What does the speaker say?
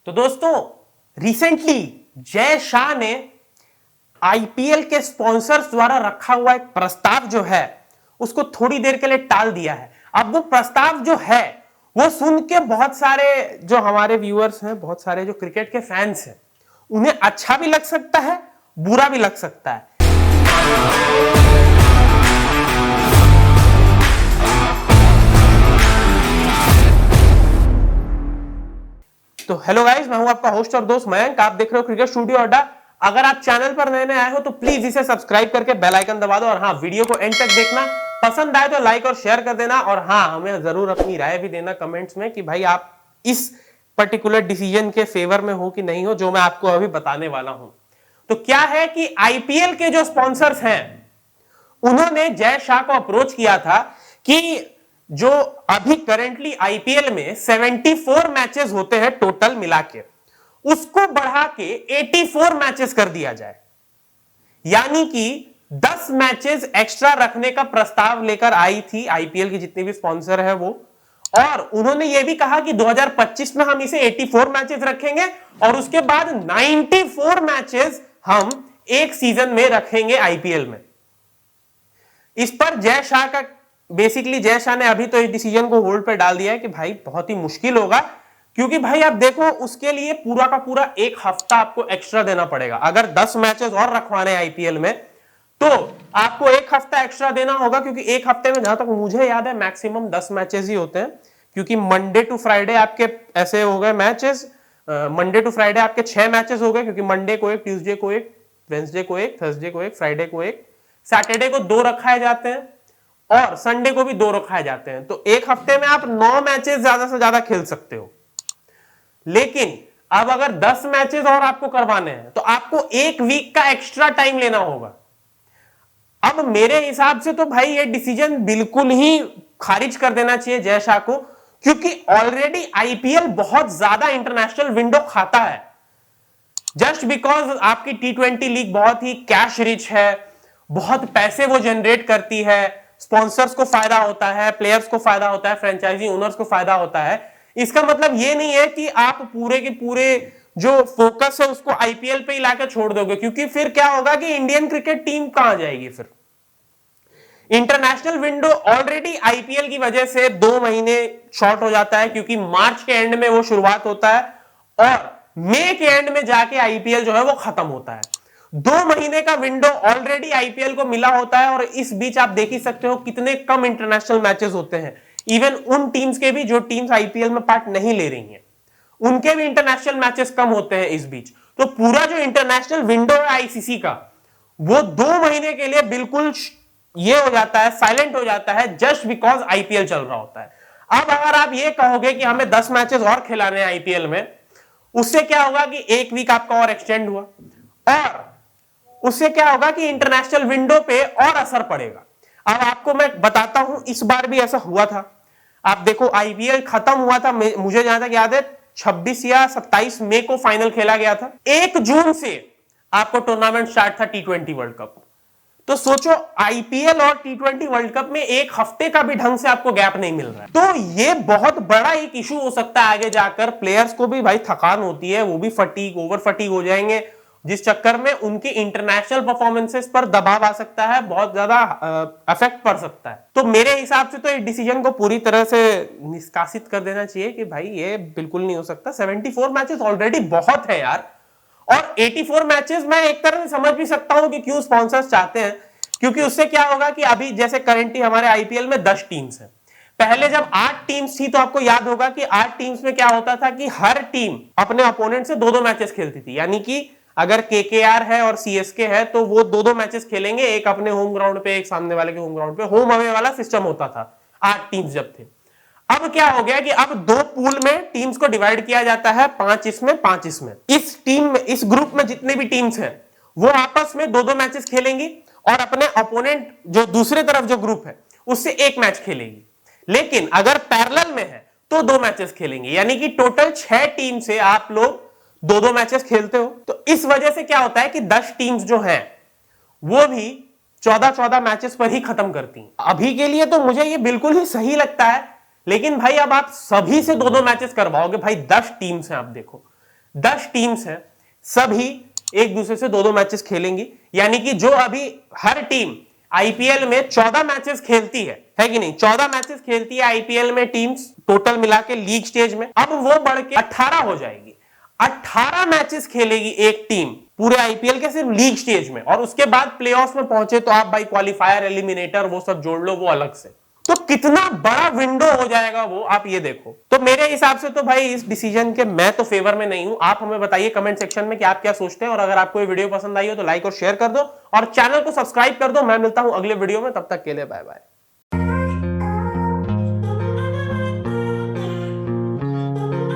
तो दोस्तों रिसेंटली जय शाह ने आईपीएल के स्पॉन्सर्स द्वारा रखा हुआ एक प्रस्ताव जो है उसको थोड़ी देर के लिए टाल दिया है। अब वो प्रस्ताव जो है वो सुन के बहुत सारे जो हमारे व्यूअर्स हैं, बहुत सारे जो क्रिकेट के फैंस हैं, उन्हें अच्छा भी लग सकता है, बुरा भी लग सकता है। तो हेलो गाइस, मैं हूं आपका होस्ट और दोस्त मयंक। आप देख रहे हो क्रिकेट स्टूडियो अड्डा। अगर आप चैनल पर नए नए आए हो तो प्लीज इसे सब्सक्राइब करके बेल आइकन दबा दो और हाँ, वीडियो को एंड तक देखना। पसंद आए तो लाइक और शेयर कर देना और हाँ, हमें जरूर अपनी राय भी देना कमेंट्स में कि भाई आप इस पर्टिकुलर डिसीजन के फेवर में हो कि नहीं हो, जो मैं आपको अभी बताने वाला हूं। तो क्या है कि आईपीएल के जो स्पॉन्सर्स हैं उन्होंने जय शाह को अप्रोच किया था कि जो अभी करेंटली आईपीएल में 74 मैचेस होते हैं टोटल मिला के, उसको बढ़ा के 84 मैचेस कर दिया जाए। यानी कि 10 मैचेस एक्स्ट्रा रखने का प्रस्ताव लेकर आई थी आईपीएल की जितनी भी स्पॉन्सर है वो। और उन्होंने यह भी कहा कि 2025 में हम इसे 84 मैचेस रखेंगे और उसके बाद 94 मैचेस हम एक सीजन में रखेंगे आईपीएल में। इस पर जय शाह ने अभी तो इस डिसीजन को होल्ड पे डाल दिया है कि भाई बहुत ही मुश्किल होगा, क्योंकि भाई आप देखो उसके लिए पूरा का पूरा एक हफ्ता आपको एक्स्ट्रा देना पड़ेगा। अगर 10 मैचेस और रखवाने आईपीएल में तो आपको एक हफ्ता एक्स्ट्रा देना होगा, क्योंकि एक हफ्ते में जहां तक मुझे याद है मैक्सिमम 10 मैचेस ही होते हैं, क्योंकि मंडे टू फ्राइडे आपके ऐसे हो गए मैचेस। मंडे टू फ्राइडे आपके 6 मैचेस हो गए, क्योंकि मंडे को एक, ट्यूसडे को एक, वेंसडे को एक, थर्सडे को एक, फ्राइडे को एक, सैटरडे को 2 रखाए जाते हैं और संडे को भी 2 रखाए जाते हैं। तो एक हफ्ते में आप 9 मैचेस ज्यादा से ज्यादा खेल सकते हो। लेकिन अब अगर 10 मैचेस और आपको करवाने हैं तो आपको एक वीक का एक्स्ट्रा टाइम लेना होगा। अब मेरे हिसाब से तो भाई ये डिसीजन बिल्कुल ही खारिज कर देना चाहिए जय शाह को, क्योंकि ऑलरेडी आईपीएल बहुत ज्यादा इंटरनेशनल विंडो खाता है। जस्ट बिकॉज आपकी T20 लीग बहुत ही कैश रिच है, बहुत पैसे वो जनरेट करती है, स्पॉन्सर्स को फायदा होता है, प्लेयर्स को फायदा होता है, फ्रेंचाइजी ओनर्स को फायदा होता है। इसका मतलब ये नहीं है कि आप पूरे के पूरे जो फोकस है उसको आईपीएल पे ही लाकर छोड़ दोगे, क्योंकि फिर क्या होगा कि इंडियन क्रिकेट टीम कहां जाएगी। फिर इंटरनेशनल विंडो ऑलरेडी आईपीएल की वजह से 2 महीने शॉर्ट हो जाता है, क्योंकि मार्च के एंड में वो शुरुआत होता है और मई के एंड में जाके आईपीएल जो है वो खत्म होता है। 2 महीने का विंडो ऑलरेडी आईपीएल को मिला होता है और इस बीच आप देख ही सकते हो कितने कम इंटरनेशनल मैचेस होते हैं। इवन उन टीम्स के भी जो टीम्स आईपीएल में पार्ट नहीं ले रही हैं, उनके भी इंटरनेशनल मैचेस कम होते हैं इस बीच। तो पूरा जो इंटरनेशनल विंडो है आईसीसी का, वो 2 महीने के लिए बिल्कुल ये हो जाता है, साइलेंट हो जाता है, जस्ट बिकॉज आईपीएल चल रहा होता है। अब अगर आप ये कहोगे कि हमें 10 मैचेस और खिलाने हैं आईपीएल में, उससे क्या होगा कि एक वीक आपका और एक्सटेंड हुआ और उससे क्या होगा कि इंटरनेशनल विंडो पे और असर पड़ेगा। अब आपको मैं बताता हूं, इस बार भी ऐसा हुआ था। आप देखो आईपीएल खत्म हुआ था, मुझे जहां तक याद है 26 या 27 मई को फाइनल खेला गया था। 1 जून से आपको टूर्नामेंट स्टार्ट था T20 वर्ल्ड कप। तो सोचो आईपीएल और T20 वर्ल्ड कप में एक हफ्ते का भी ढंग से आपको गैप नहीं मिल रहा है। तो ये बहुत बड़ा एक इशू हो सकता है आगे जाकर। प्लेयर्स को भी भाई थकान होती है, वो भी ओवर फटीग हो जाएंगे, जिस चक्कर में उनके इंटरनेशनल परफॉर्मेंसेस पर दबाव आ सकता है, बहुत ज्यादा इफेक्ट पड़ सकता है। तो मेरे हिसाब से तो इस डिसीजन को पूरी तरह से निष्कासित कर देना चाहिए कि भाई ये बिल्कुल नहीं हो सकता। 74 मैचेस ऑलरेडी बहुत है यार, और 84 मैचेस मैं एक तरह से समझ भी सकता हूं कि क्यों स्पॉन्सर्स चाहते हैं, क्योंकि उससे क्या होगा कि अभी जैसे करंटली हमारे आईपीएल में 10 टीम्स हैं। पहले जब 8 टीम्स थी तो आपको याद होगा कि 8 टीम्स में क्या होता था कि हर टीम अपने अपोनेंट से 2-2 मैचेस खेलती थी। यानी कि अगर केकेआर है और सीएसके है तो वो 2-2 मैचेस खेलेंगे, एक अपने होम ग्राउंड पे, एक सामने वाले के होम ग्राउंड पे। होम अवे वाला सिस्टम होता था 8 टीम्स जब थे। अब क्या हो गया कि अब 2 पूल में टीम्स को डिवाइड किया जाता है, 5 इसमें 5 इसमें। इस टीम में, इस ग्रुप में जितने भी टीम्स हैं वो आपस में 2-2 मैचेस खेलेंगी और अपने अपोनेंट जो दूसरे तरफ जो ग्रुप है उससे 1 मैच खेलेगी। लेकिन अगर पैरेलल में है तो 2 मैचेस खेलेंगे, यानी कि टोटल 6 टीम से आप लोग 2-2 मैचेस खेलते हो। तो इस वजह से क्या होता है कि 10 टीम्स जो हैं वो भी 14-14 मैचेस पर ही खत्म करती हैं। अभी के लिए तो मुझे ये बिल्कुल ही सही लगता है, लेकिन भाई अब आप सभी से 2-2 मैचेस करवाओगे। भाई 10 टीम्स हैं, आप देखो 10 टीम्स हैं, सभी एक दूसरे से 2-2 मैचेस खेलेंगी, यानी कि जो अभी हर टीम आईपीएल में 14 मैचेस खेलती है कि नहीं, 14 मैचेस खेलती है आईपीएल में टीम्स टोटल मिला के लीग स्टेज में, अब वो बढ़ के 18 हो जाएगी। 18 मैचेस खेलेगी एक टीम पूरे आईपीएल के सिर्फ लीग स्टेज में, और उसके बाद प्लेऑफ्स में पहुंचे तो आप भाई क्वालिफायर, एलिमिनेटर, वो सब जोड़ लो, वो अलग से। तो कितना बड़ा विंडो हो जाएगा वो, आप ये देखो। तो मेरे हिसाब से तो भाई इस डिसीजन के मैं तो फेवर में नहीं हूं। आप हमें बताइए कमेंट सेक्शन में कि आप क्या सोचते हैं, और अगर आपको ये वीडियो पसंद आई हो तो लाइक और शेयर कर दो, और चैनल को सब्सक्राइब कर दो। मैं मिलता हूं अगले वीडियो में, तब तक के लिए बाय बाय।